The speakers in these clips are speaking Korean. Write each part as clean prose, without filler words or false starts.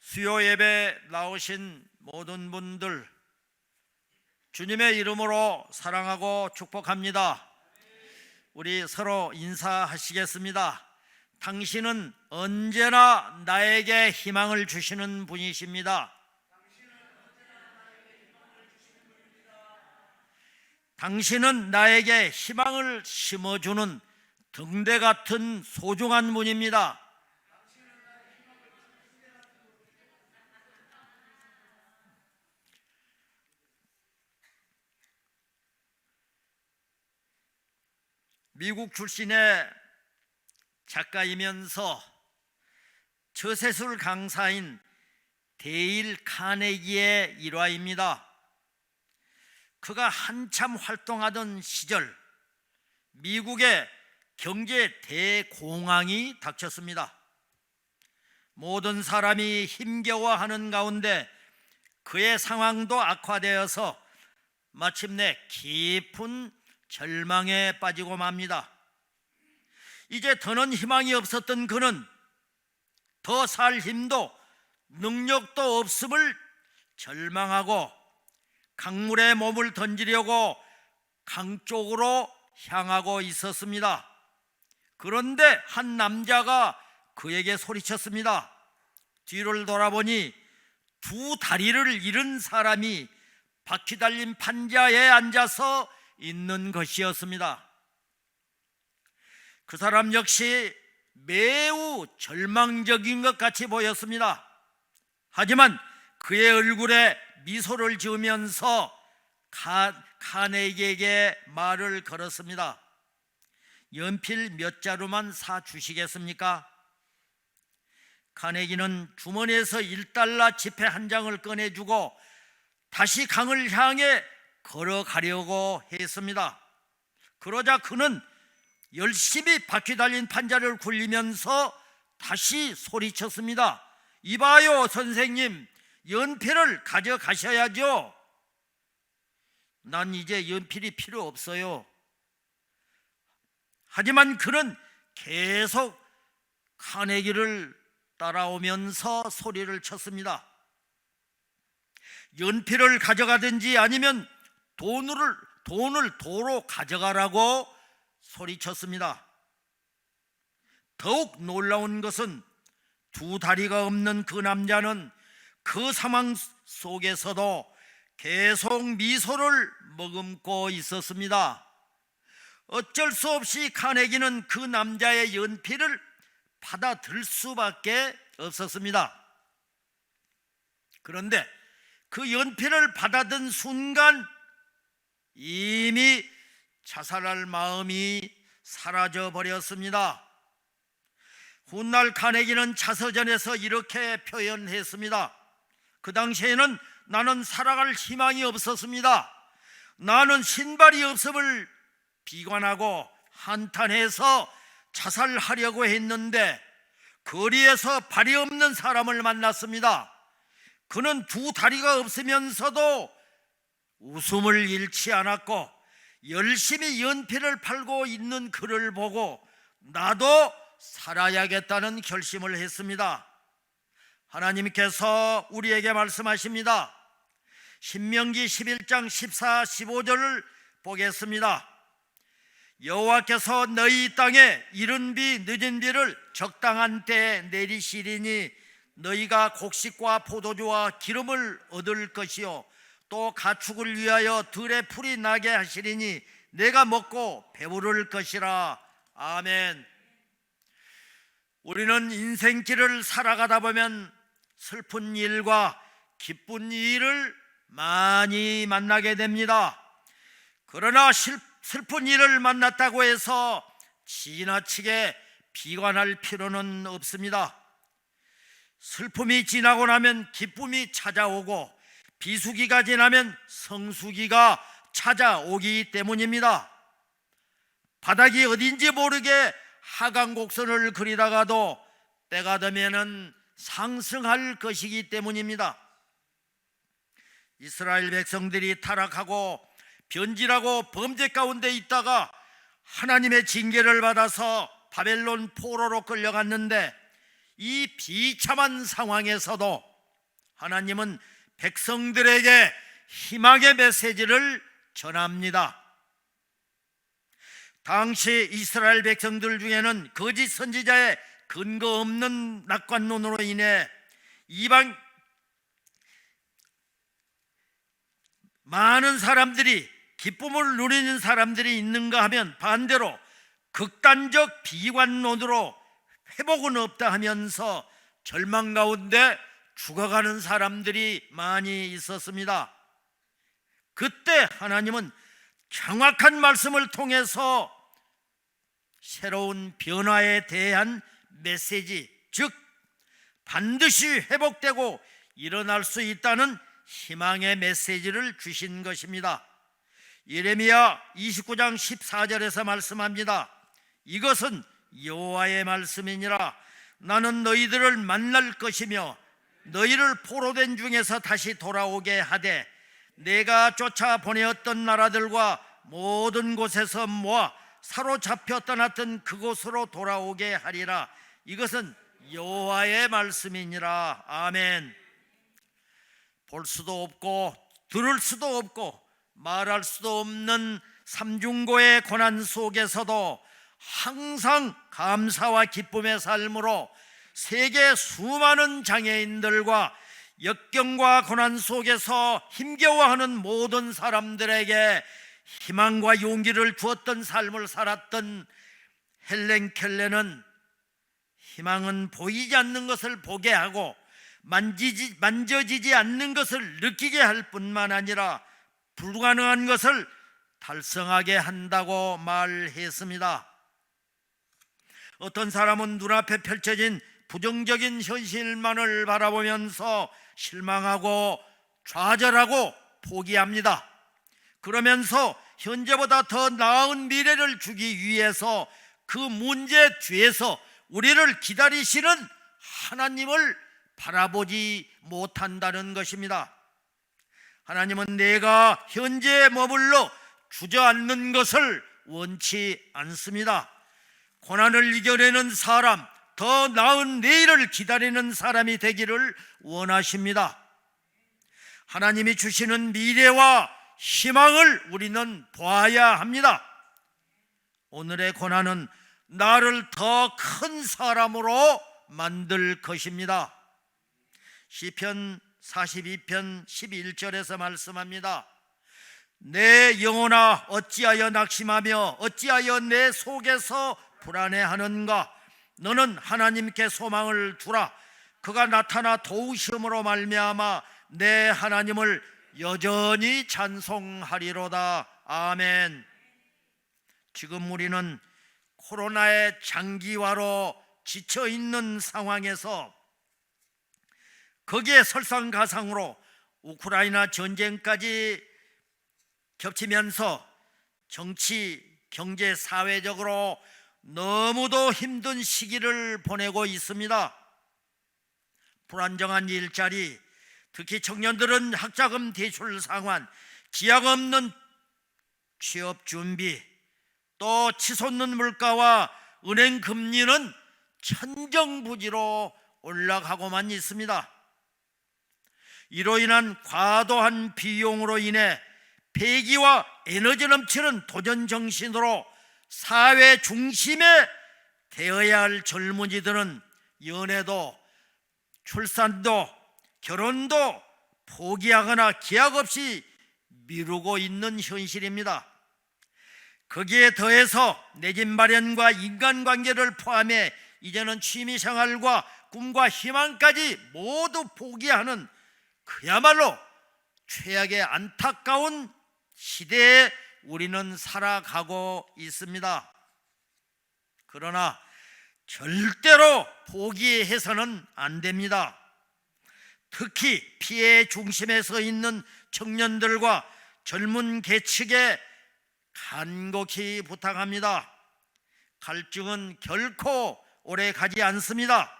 수요 예배 나오신 모든 분들 주님의 이름으로 사랑하고 축복합니다. 우리 서로 인사하시겠습니다. 당신은 언제나 나에게 희망을 주시는 분이십니다. 당신은 나에게 희망을 심어주는 등대 같은 소중한 분입니다. 미국 출신의 작가이면서 저세술 강사인 데일 카네기의 일화입니다. 그가 한참 활동하던 시절 미국의 경제 대공황이 닥쳤습니다. 모든 사람이 힘겨워하는 가운데 그의 상황도 악화되어서 마침내 깊은 절망에 빠지고 맙니다. 이제 더는 희망이 없었던 그는 더 살 힘도 능력도 없음을 절망하고 강물에 몸을 던지려고 강 쪽으로 향하고 있었습니다. 그런데 한 남자가 그에게 소리쳤습니다. 뒤를 돌아보니 두 다리를 잃은 사람이 바퀴 달린 판자에 앉아서 있는 것이었습니다. 그 사람 역시 매우 절망적인 것 같이 보였습니다. 하지만 그의 얼굴에 미소를 지으면서 카네기에게 말을 걸었습니다. 연필 몇 자루만 사 주시겠습니까? 카네기는 주머니에서 1달러 지폐 한 장을 꺼내주고 다시 강을 향해 걸어가려고 했습니다. 그러자 그는 열심히 바퀴 달린 판자를 굴리면서 다시 소리쳤습니다. 이봐요 선생님, 연필을 가져가셔야죠. 난 이제 연필이 필요 없어요. 하지만 그는 계속 카네기를 따라오면서 소리를 쳤습니다. 연필을 가져가든지 아니면 돈을 도로 가져가라고 소리쳤습니다. 더욱 놀라운 것은 두 다리가 없는 그 남자는 그 상황 속에서도 계속 미소를 머금고 있었습니다. 어쩔 수 없이 카네기는 그 남자의 연필을 받아들 수밖에 없었습니다. 그런데 그 연필을 받아든 순간 이미 자살할 마음이 사라져 버렸습니다. 훗날 카네기는 자서전에서 이렇게 표현했습니다. 그 당시에는 나는 살아갈 희망이 없었습니다. 나는 신발이 없음을 비관하고 한탄해서 자살하려고 했는데 거리에서 발이 없는 사람을 만났습니다. 그는 두 다리가 없으면서도 웃음을 잃지 않았고 열심히 연필을 팔고 있는 그를 보고 나도 살아야겠다는 결심을 했습니다. 하나님께서 우리에게 말씀하십니다. 신명기 11장 14, 15절을 보겠습니다. 여호와께서 너희 땅에 이른 비 늦은 비를 적당한 때에 내리시리니 너희가 곡식과 포도주와 기름을 얻을 것이요 또 가축을 위하여 들에 풀이 나게 하시리니 내가 먹고 배부를 것이라. 아멘. 우리는 인생길을 살아가다 보면 슬픈 일과 기쁜 일을 많이 만나게 됩니다. 그러나 슬픈 일을 만났다고 해서 지나치게 비관할 필요는 없습니다. 슬픔이 지나고 나면 기쁨이 찾아오고 비수기가 지나면 성수기가 찾아오기 때문입니다. 바닥이 어딘지 모르게 하강곡선을 그리다가도 때가 되면은 상승할 것이기 때문입니다. 이스라엘 백성들이 타락하고 변질하고 범죄 가운데 있다가 하나님의 징계를 받아서 바벨론 포로로 끌려갔는데 이 비참한 상황에서도 하나님은 백성들에게 희망의 메시지를 전합니다. 당시 이스라엘 백성들 중에는 거짓 선지자의 근거 없는 낙관론으로 인해 이방 많은 사람들이 기쁨을 누리는 사람들이 있는가 하면 반대로 극단적 비관론으로 회복은 없다 하면서 절망 가운데 죽어가는 사람들이 많이 있었습니다. 그때 하나님은 정확한 말씀을 통해서 새로운 변화에 대한 메시지, 즉 반드시 회복되고 일어날 수 있다는 희망의 메시지를 주신 것입니다. 예레미야 29장 14절에서 말씀합니다. 이것은 여호와의 말씀이니라. 나는 너희들을 만날 것이며 너희를 포로된 중에서 다시 돌아오게 하되 내가 쫓아 보내었던 나라들과 모든 곳에서 모아 사로잡혀 떠났던 그곳으로 돌아오게 하리라. 이것은 여호와의 말씀이니라. 아멘. 볼 수도 없고 들을 수도 없고 말할 수도 없는 삼중고의 고난 속에서도 항상 감사와 기쁨의 삶으로 세계 수많은 장애인들과 역경과 고난 속에서 힘겨워하는 모든 사람들에게 희망과 용기를 주었던 삶을 살았던 헬렌 켈러는 희망은 보이지 않는 것을 보게 하고 만져지지 않는 것을 느끼게 할 뿐만 아니라 불가능한 것을 달성하게 한다고 말했습니다. 어떤 사람은 눈앞에 펼쳐진 부정적인 현실만을 바라보면서 실망하고 좌절하고 포기합니다. 그러면서 현재보다 더 나은 미래를 주기 위해서 그 문제 뒤에서 우리를 기다리시는 하나님을 바라보지 못한다는 것입니다. 하나님은 내가 현재에 머물러 주저앉는 것을 원치 않습니다. 고난을 이겨내는 사람, 더 나은 내일을 기다리는 사람이 되기를 원하십니다. 하나님이 주시는 미래와 희망을 우리는 보아야 합니다. 오늘의 고난은 나를 더 큰 사람으로 만들 것입니다. 시편 42편 11절에서 말씀합니다. 내 영혼아 어찌하여 낙심하며 어찌하여 내 속에서 불안해하는가. 너는 하나님께 소망을 두라. 그가 나타나 도우심으로 말미암아 내 하나님을 여전히 찬송하리로다. 아멘. 지금 우리는 코로나의 장기화로 지쳐있는 상황에서 거기에 설상가상으로 우크라이나 전쟁까지 겹치면서 정치, 경제, 사회적으로 너무도 힘든 시기를 보내고 있습니다. 불안정한 일자리, 특히 청년들은 학자금 대출 상환, 지약 없는 취업 준비, 또 치솟는 물가와 은행 금리는 천정부지로 올라가고만 있습니다. 이로 인한 과도한 비용으로 인해 폐기와 에너지 넘치는 도전 정신으로 사회 중심에 되어야 할 젊은이들은 연애도 출산도 결혼도 포기하거나 기약 없이 미루고 있는 현실입니다. 거기에 더해서 내 집 마련과 인간관계를 포함해 이제는 취미생활과 꿈과 희망까지 모두 포기하는 그야말로 최악의 안타까운 시대에 우리는 살아가고 있습니다. 그러나 절대로 포기해서는 안 됩니다. 특히 피해 중심에 서 있는 청년들과 젊은 계층에 간곡히 부탁합니다. 갈증은 결코 오래 가지 않습니다.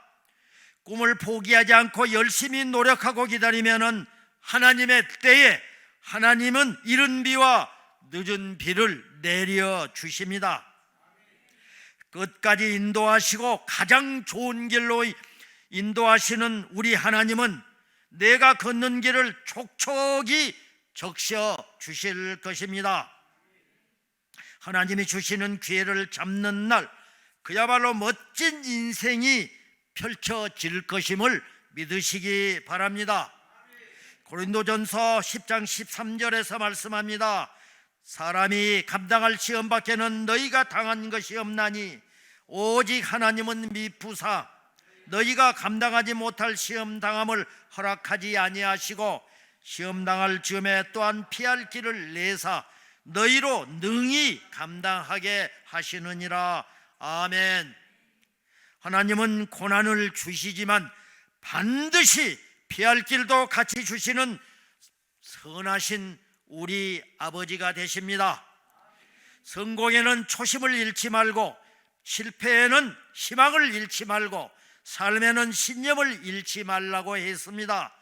꿈을 포기하지 않고 열심히 노력하고 기다리면은 하나님의 때에 하나님은 이른 비와 늦은 비를 내려 주십니다. 끝까지 인도하시고 가장 좋은 길로 인도하시는 우리 하나님은 내가 걷는 길을 촉촉히 적셔 주실 것입니다. 하나님이 주시는 기회를 잡는 날, 그야말로 멋진 인생이 펼쳐질 것임을 믿으시기 바랍니다. 고린도전서 10장 13절에서 말씀합니다. 사람이 감당할 시험 밖에는 너희가 당한 것이 없나니 오직 하나님은 미쁘사 너희가 감당하지 못할 시험 당함을 허락하지 아니하시고 시험 당할 즈음에 또한 피할 길을 내사 너희로 능히 감당하게 하시느니라. 아멘. 하나님은 고난을 주시지만 반드시 피할 길도 같이 주시는 선하신 우리 아버지가 되십니다. 성공에는 초심을 잃지 말고, 실패에는 희망을 잃지 말고, 삶에는 신념을 잃지 말라고 했습니다.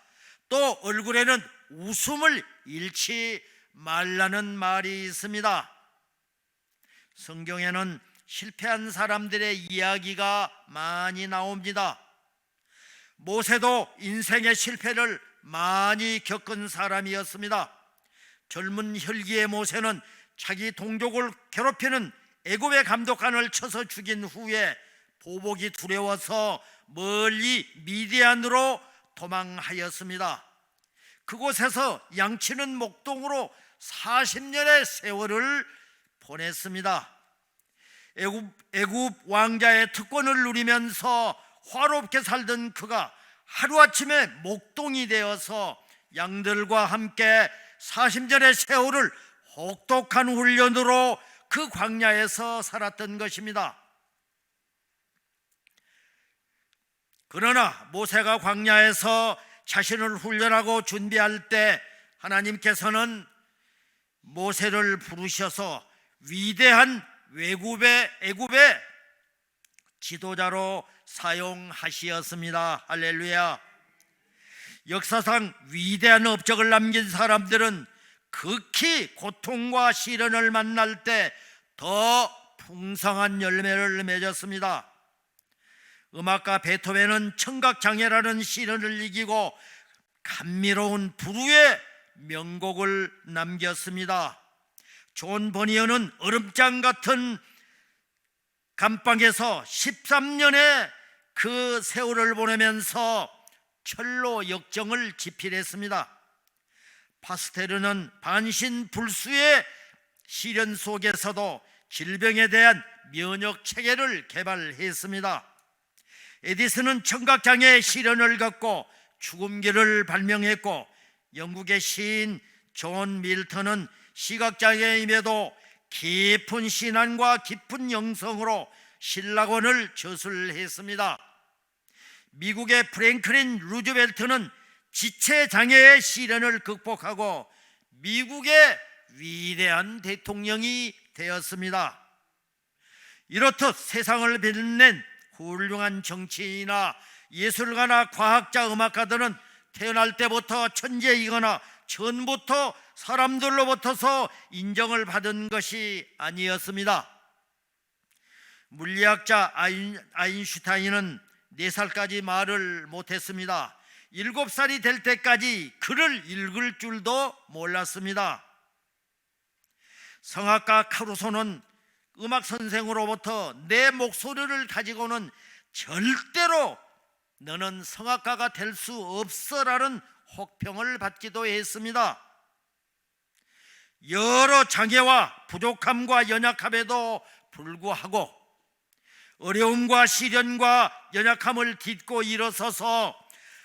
또 얼굴에는 웃음을 잃지 말라는 말이 있습니다. 성경에는 실패한 사람들의 이야기가 많이 나옵니다. 모세도 인생의 실패를 많이 겪은 사람이었습니다. 젊은 혈기의 모세는 자기 동족을 괴롭히는 애굽의 감독관을 쳐서 죽인 후에 보복이 두려워서 멀리 미디안으로 도망하였습니다. 그곳에서 양치는 목동으로 40년의 세월을 보냈습니다. 애굽 왕자의 특권을 누리면서 화롭게 살던 그가 하루아침에 목동이 되어서 양들과 함께 40년의 세월을 혹독한 훈련으로 그 광야에서 살았던 것입니다. 그러나 모세가 광야에서 자신을 훈련하고 준비할 때 하나님께서는 모세를 부르셔서 위대한 애굽의 지도자로 사용하시었습니다. 할렐루야. 역사상 위대한 업적을 남긴 사람들은 극히 고통과 시련을 만날 때 더 풍성한 열매를 맺었습니다. 음악가 베토벤은 청각장애라는 시련을 이기고 감미로운 불후의 명곡을 남겼습니다. 존 버니어는 얼음장 같은 감방에서 13년의 그 세월을 보내면서 철로 역정을 집필했습니다. 파스테르는 반신불수의 시련 속에서도 질병에 대한 면역 체계를 개발했습니다. 에디슨은 청각장애의 시련을 겪고 죽음기를 발명했고, 영국의 시인 존 밀턴은 시각장애임에도 깊은 신앙과 깊은 영성으로 신라권을 저술했습니다. 미국의 프랭클린 루즈벨트는 지체장애의 시련을 극복하고 미국의 위대한 대통령이 되었습니다. 이렇듯 세상을 빛낸 훌륭한 정치인이나 예술가나 과학자, 음악가들은 태어날 때부터 천재이거나 전부터 사람들로부터서 인정을 받은 것이 아니었습니다. 물리학자 아인슈타인은 4살까지 말을 못했습니다. 7살이 될 때까지 글을 읽을 줄도 몰랐습니다. 성악가 카루소는 음악 선생으로부터 내 목소리를 가지고는 절대로 너는 성악가가 될 수 없어라는 혹평을 받기도 했습니다. 여러 장애와 부족함과 연약함에도 불구하고 어려움과 시련과 연약함을 딛고 일어서서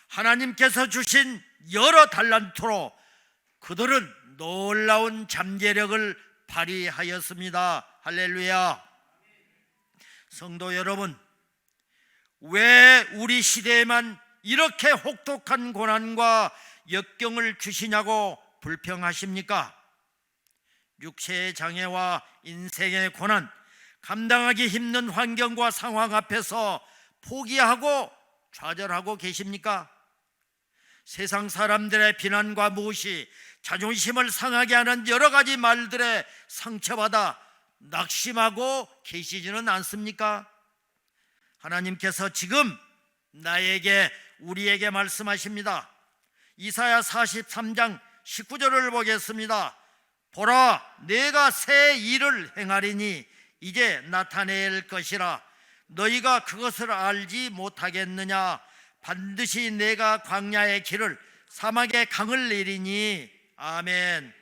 하나님께서 주신 여러 달란트로 그들은 놀라운 잠재력을 발휘하였습니다. 할렐루야. 성도 여러분, 왜 우리 시대에만 이렇게 혹독한 고난과 역경을 주시냐고 불평하십니까? 육체의 장애와 인생의 고난, 감당하기 힘든 환경과 상황 앞에서 포기하고 좌절하고 계십니까? 세상 사람들의 비난과 무시, 자존심을 상하게 하는 여러 가지 말들에 상처받아 낙심하고 계시지는 않습니까? 하나님께서 지금 우리에게 말씀하십니다. 이사야 43장 19절을 보겠습니다. 보라, 내가 새 일을 행하리니 이제 나타낼 것이라. 너희가 그것을 알지 못하겠느냐? 반드시 내가 광야의 길을 사막의 강을 내리니. 아멘.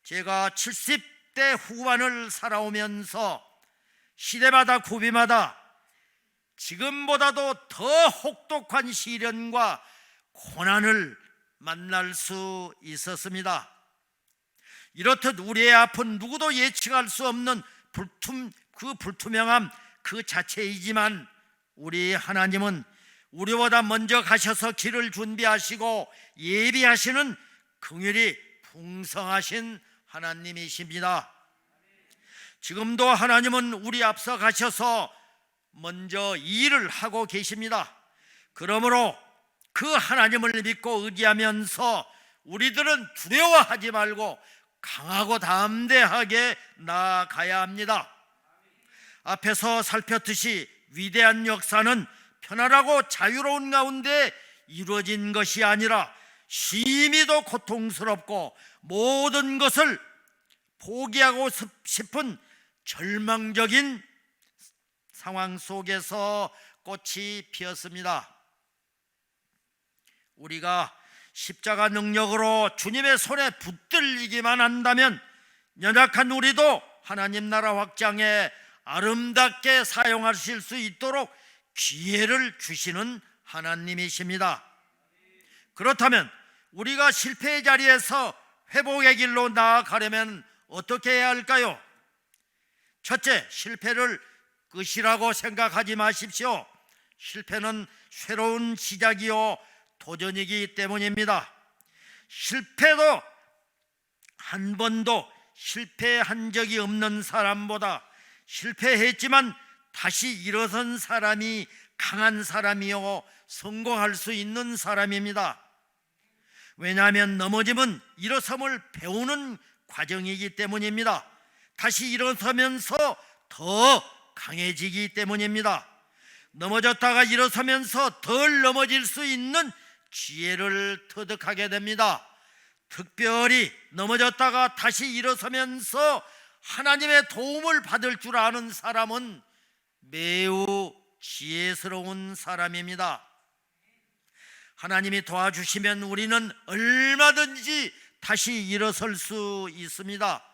제가 70대 후반을 살아오면서 시대마다 고비마다 지금보다도 더 혹독한 시련과 고난을 만날 수 있었습니다. 이렇듯 우리의 앞은 누구도 예측할 수 없는 불투명함 그 자체이지만 우리 하나님은 우리보다 먼저 가셔서 길을 준비하시고 예비하시는 긍휼이 풍성하신 하나님이십니다. 지금도 하나님은 우리 앞서 가셔서 먼저 일을 하고 계십니다. 그러므로 그 하나님을 믿고 의지하면서 우리들은 두려워하지 말고 강하고 담대하게 나아가야 합니다. 앞에서 살폈듯이 위대한 역사는 편안하고 자유로운 가운데 이루어진 것이 아니라 심히도 고통스럽고 모든 것을 포기하고 싶은 절망적인 상황 속에서 꽃이 피었습니다. 우리가 십자가 능력으로 주님의 손에 붙들리기만 한다면 연약한 우리도 하나님 나라 확장에 아름답게 사용하실 수 있도록 기회를 주시는 하나님이십니다. 그렇다면 우리가 실패의 자리에서 회복의 길로 나아가려면 어떻게 해야 할까요? 첫째, 실패를 끝이라고 생각하지 마십시오. 실패는 새로운 시작이요 도전이기 때문입니다. 실패도 한 번도 실패한 적이 없는 사람보다 실패했지만 다시 일어선 사람이 강한 사람이요 성공할 수 있는 사람입니다. 왜냐하면 넘어짐은 일어섬을 배우는 과정이기 때문입니다. 다시 일어서면서 더 강해지기 때문입니다. 넘어졌다가 일어서면서 덜 넘어질 수 있는 지혜를 터득하게 됩니다. 특별히 넘어졌다가 다시 일어서면서 하나님의 도움을 받을 줄 아는 사람은 매우 지혜스러운 사람입니다. 하나님이 도와주시면 우리는 얼마든지 다시 일어설 수 있습니다.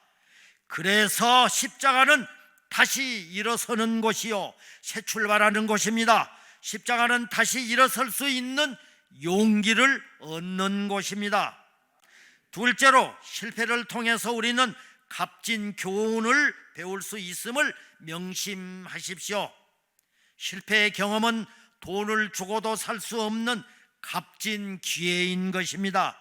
그래서 십자가는 다시 일어서는 곳이요 새 출발하는 곳입니다. 십자가는 다시 일어설 수 있는 용기를 얻는 곳입니다. 둘째로, 실패를 통해서 우리는 값진 교훈을 배울 수 있음을 명심하십시오. 실패의 경험은 돈을 주고도 살 수 없는 값진 기회인 것입니다.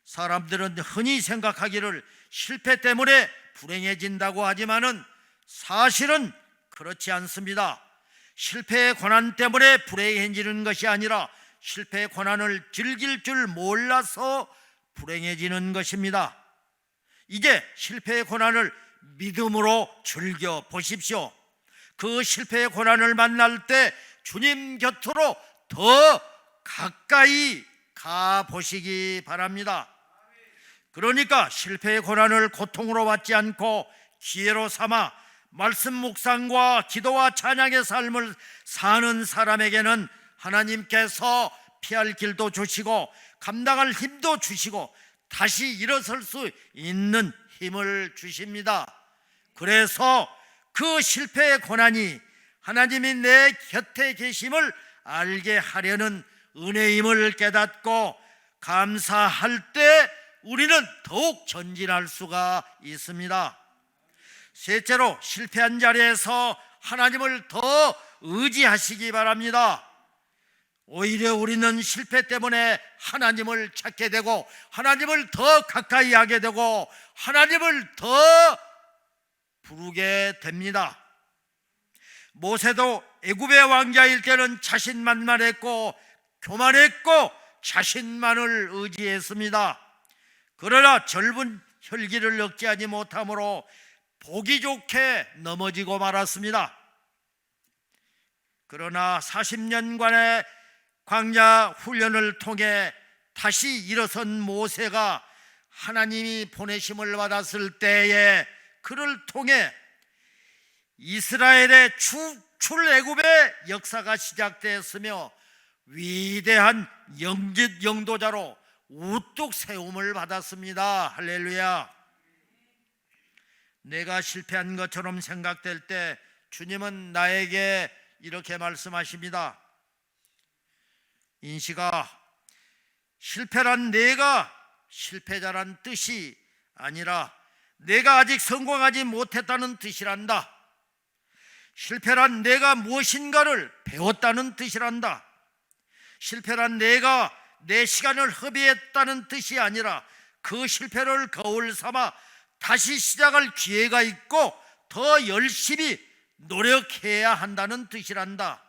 사람들은 흔히 생각하기를 실패 때문에 불행해진다고 하지만은 사실은 그렇지 않습니다. 실패의 고난 때문에 불행해지는 것이 아니라 실패의 고난을 즐길 줄 몰라서 불행해지는 것입니다. 이제 실패의 고난을 믿음으로 즐겨 보십시오. 그 실패의 고난을 만날 때 주님 곁으로 더 가까이 가 보시기 바랍니다. 그러니까 실패의 고난을 고통으로 받지 않고 기회로 삼아 말씀 묵상과 기도와 찬양의 삶을 사는 사람에게는 하나님께서 피할 길도 주시고 감당할 힘도 주시고 다시 일어설 수 있는 힘을 주십니다. 그래서 그 실패의 고난이 하나님이 내 곁에 계심을 알게 하려는 은혜임을 깨닫고 감사할 때 우리는 더욱 전진할 수가 있습니다. 셋째로, 실패한 자리에서 하나님을 더 의지하시기 바랍니다. 오히려 우리는 실패 때문에 하나님을 찾게 되고 하나님을 더 가까이 하게 되고 하나님을 더 부르게 됩니다. 모세도 애굽의 왕자일 때는 자신만만했고 교만했고 자신만을 의지했습니다. 그러나 젊은 혈기를 억제하지 못함으로 보기 좋게 넘어지고 말았습니다. 그러나 40년간의 광야 훈련을 통해 다시 일어선 모세가 하나님이 보내심을 받았을 때에 그를 통해 이스라엘의 출애굽의 역사가 시작되었으며 위대한 영도자로 우뚝 세움을 받았습니다. 할렐루야. 내가 실패한 것처럼 생각될 때 주님은 나에게 이렇게 말씀하십니다. 인식아, 실패란 내가 실패자란 뜻이 아니라 내가 아직 성공하지 못했다는 뜻이란다. 실패란 내가 무엇인가를 배웠다는 뜻이란다. 실패란 내가 내 시간을 허비했다는 뜻이 아니라 그 실패를 거울 삼아 다시 시작할 기회가 있고 더 열심히 노력해야 한다는 뜻이란다.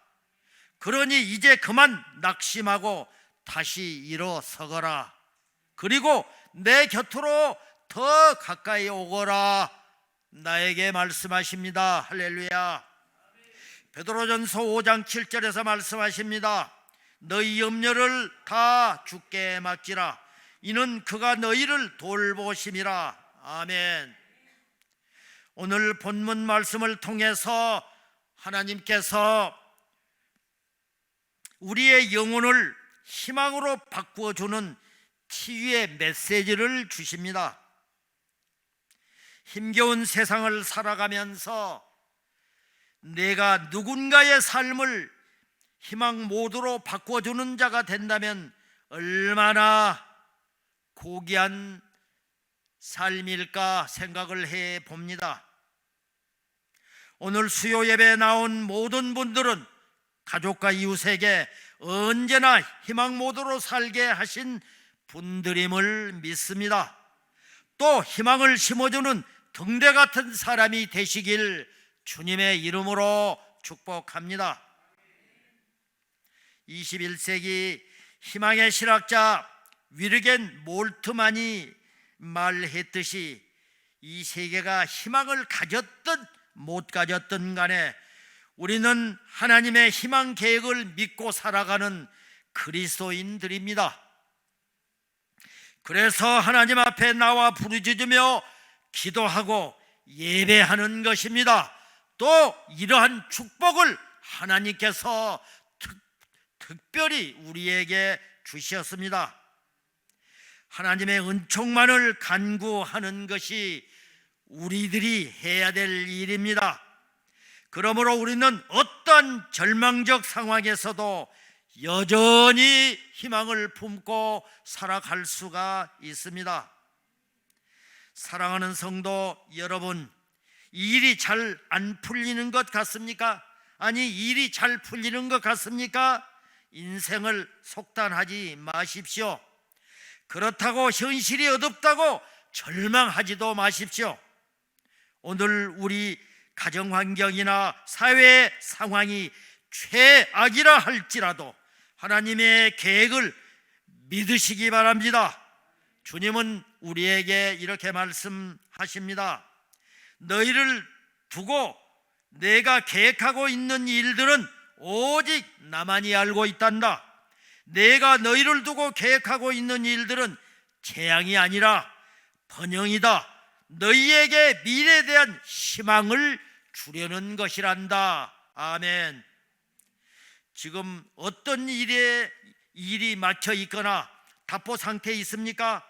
그러니 이제 그만 낙심하고 다시 일어서거라. 그리고 내 곁으로 더 가까이 오거라. 나에게 말씀하십니다. 할렐루야. 베드로전서 5장 7절에서 말씀하십니다. 너희 염려를 다 주께 맡기라. 이는 그가 너희를 돌보심이라. 아멘. 오늘 본문 말씀을 통해서 하나님께서 우리의 영혼을 희망으로 바꾸어주는 치유의 메시지를 주십니다. 힘겨운 세상을 살아가면서 내가 누군가의 삶을 희망 모드로 바꿔주는 자가 된다면 얼마나 고귀한 삶일까 생각을 해 봅니다. 오늘 수요 예배에 나온 모든 분들은 가족과 이웃에게 언제나 희망 모드로 살게 하신 분들임을 믿습니다. 또 희망을 심어주는 등대 같은 사람이 되시길 주님의 이름으로 축복합니다. 21세기 희망의 실학자 위르겐 몰트만이 말했듯이 이 세계가 희망을 가졌든 못 가졌든 간에 우리는 하나님의 희망 계획을 믿고 살아가는 그리스도인들입니다. 그래서 하나님 앞에 나와 부르짖으며 기도하고 예배하는 것입니다. 또 이러한 축복을 하나님께서 특별히 우리에게 주셨습니다. 하나님의 은총만을 간구하는 것이 우리들이 해야 될 일입니다. 그러므로 우리는 어떤 절망적 상황에서도 여전히 희망을 품고 살아갈 수가 있습니다. 사랑하는 성도 여러분, 일이 잘 안 풀리는 것 같습니까? 아니, 일이 잘 풀리는 것 같습니까? 인생을 속단하지 마십시오. 그렇다고 현실이 어둡다고 절망하지도 마십시오. 오늘 우리 가정 환경이나 사회 상황이 최악이라 할지라도 하나님의 계획을 믿으시기 바랍니다. 주님은 우리에게 이렇게 말씀하십니다. 너희를 두고 내가 계획하고 있는 일들은 오직 나만이 알고 있단다. 내가 너희를 두고 계획하고 있는 일들은 재앙이 아니라 번영이다. 너희에게 미래에 대한 희망을 주려는 것이란다. 아멘. 지금 어떤 일이 막혀 있거나 답보 상태에 있습니까?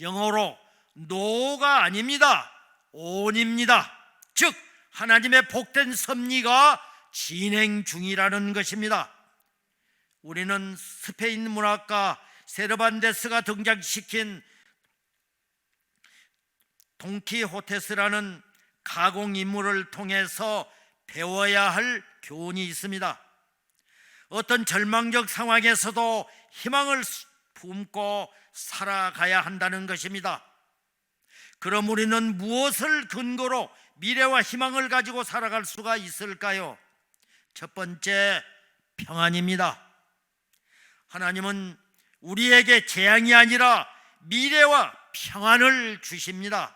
영어로 no가 아닙니다. on입니다. 즉 하나님의 복된 섭리가 진행 중이라는 것입니다. 우리는 스페인 문학가 세르반테스가 등장시킨 돈키호테스라는 가공인물을 통해서 배워야 할 교훈이 있습니다. 어떤 절망적 상황에서도 희망을 품고 살아가야 한다는 것입니다. 그럼 우리는 무엇을 근거로 미래와 희망을 가지고 살아갈 수가 있을까요? 첫 번째, 평안입니다. 하나님은 우리에게 재앙이 아니라 미래와 평안을 주십니다.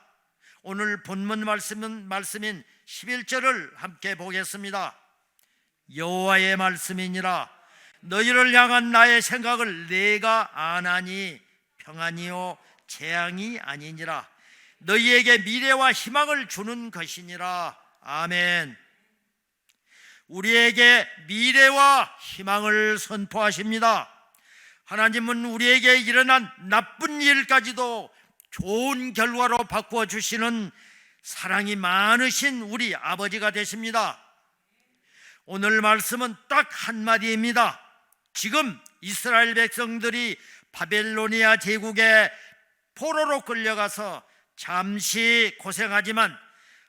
오늘 본문 말씀인 11절을 함께 보겠습니다. 여호와의 말씀이니라. 너희를 향한 나의 생각을 내가 아나니 평안이요 재앙이 아니니라. 너희에게 미래와 희망을 주는 것이니라. 아멘. 우리에게 미래와 희망을 선포하십니다. 하나님은 우리에게 일어난 나쁜 일까지도 좋은 결과로 바꾸어 주시는 사랑이 많으신 우리 아버지가 되십니다. 오늘 말씀은 딱 한마디입니다. 지금 이스라엘 백성들이 바벨로니아 제국의 포로로 끌려가서 잠시 고생하지만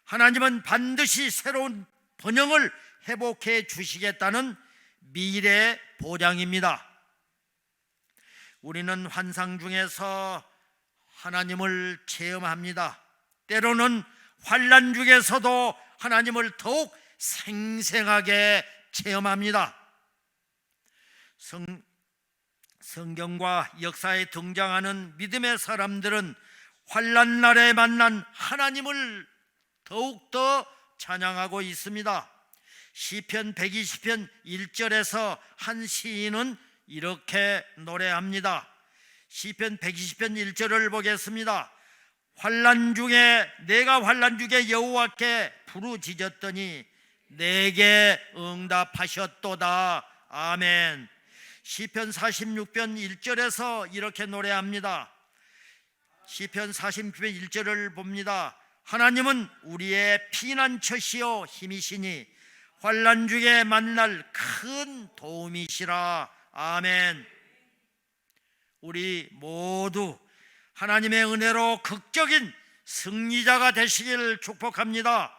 하나님은 반드시 새로운 번영을 회복해 주시겠다는 미래 보장입니다. 우리는 환상 중에서 하나님을 체험합니다. 때로는 환난 중에서도 하나님을 더욱 생생하게 체험합니다. 성경과 역사에 등장하는 믿음의 사람들은 환난 날에 만난 하나님을 더욱더 찬양하고 있습니다. 시편 120편 1절에서 한 시인은 이렇게 노래합니다. 시편 120편 1절을 보겠습니다. 내가 환난 중에 여호와께 부르짖었더니 내게 응답하셨도다. 아멘. 시편 46편 1절에서 이렇게 노래합니다. 시편 46편 1절을 봅니다. 하나님은 우리의 피난처시요 힘이시니 환난 중에 만날 큰 도움이시라. 아멘. 우리 모두 하나님의 은혜로 극적인 승리자가 되시길 축복합니다.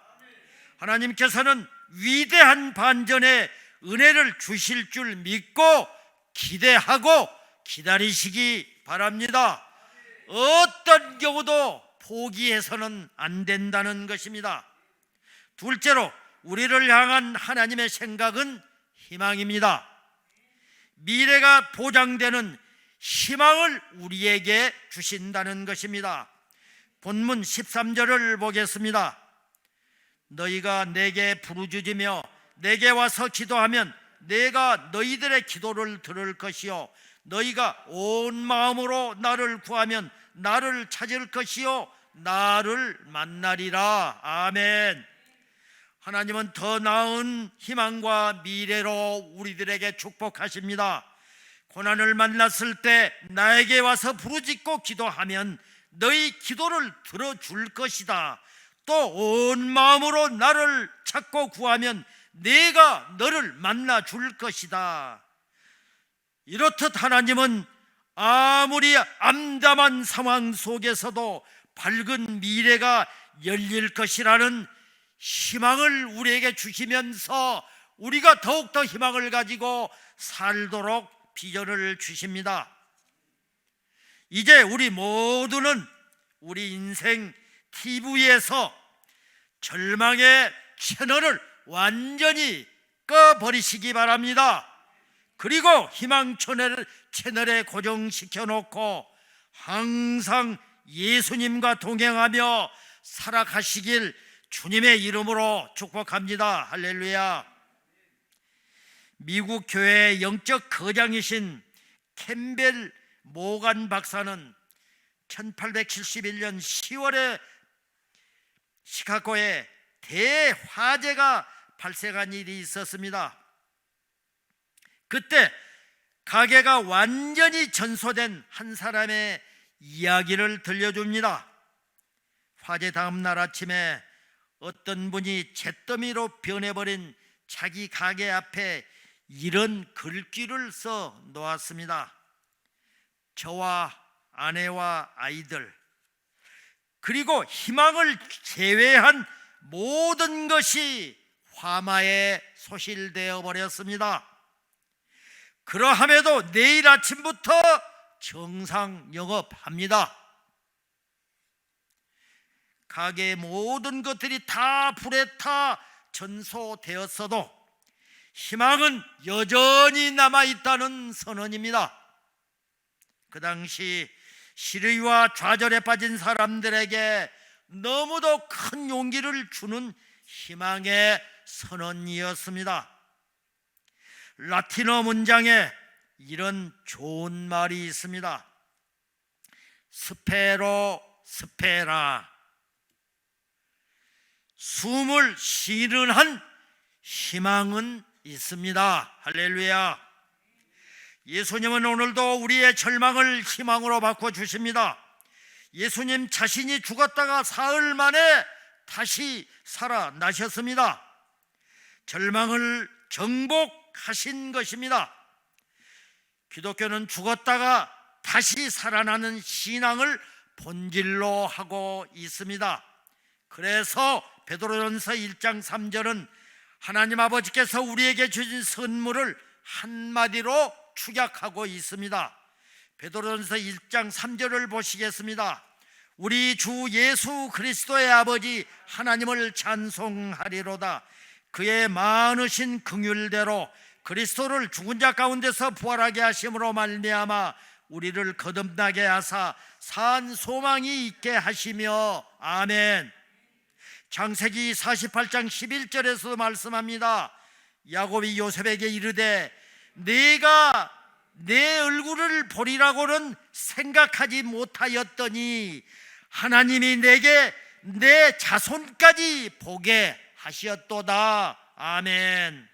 하나님께서는 위대한 반전의 은혜를 주실 줄 믿고 기대하고 기다리시기 바랍니다. 어떤 경우도 포기해서는 안 된다는 것입니다. 둘째로 우리를 향한 하나님의 생각은 희망입니다. 미래가 보장되는 희망을 우리에게 주신다는 것입니다. 본문 13절을 보겠습니다. 너희가 내게 부르짖으며 내게 와서 기도하면 내가 너희들의 기도를 들을 것이요 너희가 온 마음으로 나를 구하면 나를 찾을 것이요 나를 만나리라. 아멘. 하나님은 더 나은 희망과 미래로 우리들에게 축복하십니다. 고난을 만났을 때 나에게 와서 부르짖고 기도하면 너희 기도를 들어줄 것이다. 또 온 마음으로 나를 찾고 구하면 내가 너를 만나 줄 것이다. 이렇듯 하나님은 아무리 암담한 상황 속에서도 밝은 미래가 열릴 것이라는 희망을 우리에게 주시면서 우리가 더욱더 희망을 가지고 살도록 비전을 주십니다. 이제 우리 모두는 우리 인생 TV에서 절망의 채널을 완전히 꺼버리시기 바랍니다. 그리고 희망 채널에 고정시켜 놓고 항상 예수님과 동행하며 살아가시길 주님의 이름으로 축복합니다. 할렐루야. 미국 교회의 영적 거장이신 캠벨 모간 박사는 1871년 10월에 시카고에 대화재가 발생한 일이 있었습니다. 그때 가게가 완전히 전소된 한 사람의 이야기를 들려줍니다. 화재 다음 날 아침에 어떤 분이 잿더미로 변해버린 자기 가게 앞에 이런 글귀를 써 놓았습니다. 저와 아내와 아이들 그리고 희망을 제외한 모든 것이 화마에 소실되어 버렸습니다. 그러함에도 내일 아침부터 정상 영업합니다. 가게의 모든 것들이 다 불에 타 전소되었어도 희망은 여전히 남아있다는 선언입니다. 그 당시 시리와 좌절에 빠진 사람들에게 너무도 큰 용기를 주는 희망의 선언이었습니다. 라틴어 문장에 이런 좋은 말이 있습니다. 스페로 스페라. 숨을 쉬는 한 희망은 있습니다. 할렐루야. 예수님은 오늘도 우리의 절망을 희망으로 바꿔주십니다. 예수님 자신이 죽었다가 사흘 만에 다시 살아나셨습니다. 절망을 정복하신 것입니다. 기독교는 죽었다가 다시 살아나는 신앙을 본질로 하고 있습니다. 그래서 베드로전서 1장 3절은 하나님 아버지께서 우리에게 주신 선물을 한마디로 축약하고 있습니다. 베드로전서 1장 3절을 보시겠습니다. 우리 주 예수 그리스도의 아버지 하나님을 찬송하리로다. 그의 많으신 긍휼대로 그리스도를 죽은 자 가운데서 부활하게 하심으로 말미암아 우리를 거듭나게 하사 산 소망이 있게 하시며. 아멘. 창세기 48장 11절에서 말씀합니다. 야곱이 요셉에게 이르되 내가 내 얼굴을 보리라고는 생각하지 못하였더니 하나님이 내게 내 자손까지 보게 하시었도다. 아멘.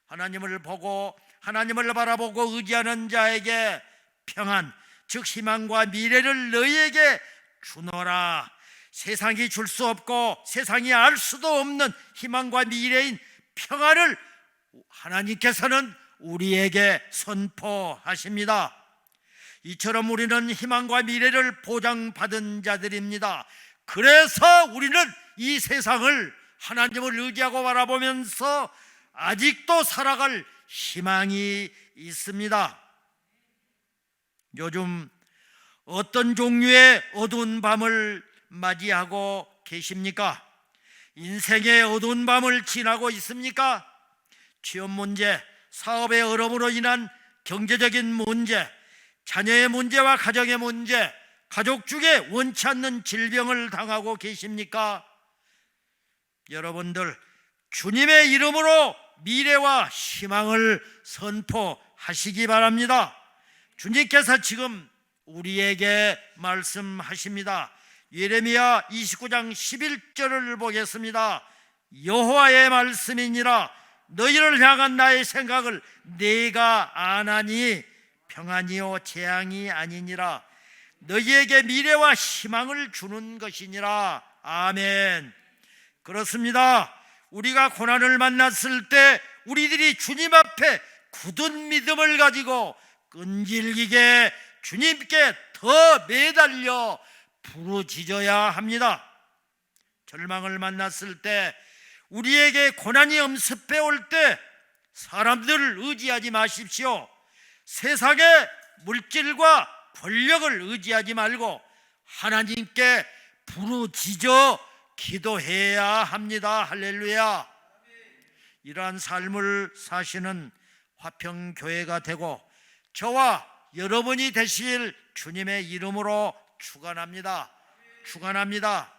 하나님을 보고 하나님을 바라보고 의지하는 자에게 평안, 즉 희망과 미래를 너희에게 주노라. 세상이 줄 수 없고 세상이 알 수도 없는 희망과 미래인 평안을 하나님께서는 우리에게 선포하십니다. 이처럼 우리는 희망과 미래를 보장받은 자들입니다. 그래서 우리는 이 세상을 하나님을 의지하고 바라보면서 아직도 살아갈 희망이 있습니다. 요즘 어떤 종류의 어두운 밤을 맞이하고 계십니까? 인생의 어두운 밤을 지나고 있습니까? 취업 문제, 사업의 어려움으로 인한 경제적인 문제, 자녀의 문제와 가정의 문제, 가족 중에 원치 않는 질병을 당하고 계십니까? 여러분들 주님의 이름으로 미래와 희망을 선포하시기 바랍니다. 주님께서 지금 우리에게 말씀하십니다. 예레미야 29장 11절을 보겠습니다. 여호와의 말씀이니라. 너희를 향한 나의 생각을 내가 아나니 평안이요 재앙이 아니니라. 너희에게 미래와 희망을 주는 것이니라. 아멘. 그렇습니다. 우리가 고난을 만났을 때 우리들이 주님 앞에 굳은 믿음을 가지고 끈질기게 주님께 더 매달려 부르짖어야 합니다. 절망을 만났을 때, 우리에게 고난이 엄습해 올 때 사람들을 의지하지 마십시오. 세상의 물질과 권력을 의지하지 말고 하나님께 부르짖어 기도해야 합니다. 할렐루야. 이러한 삶을 사시는 화평교회가 되고 저와 여러분이 되실 주님의 이름으로 축원합니다. 축원합니다.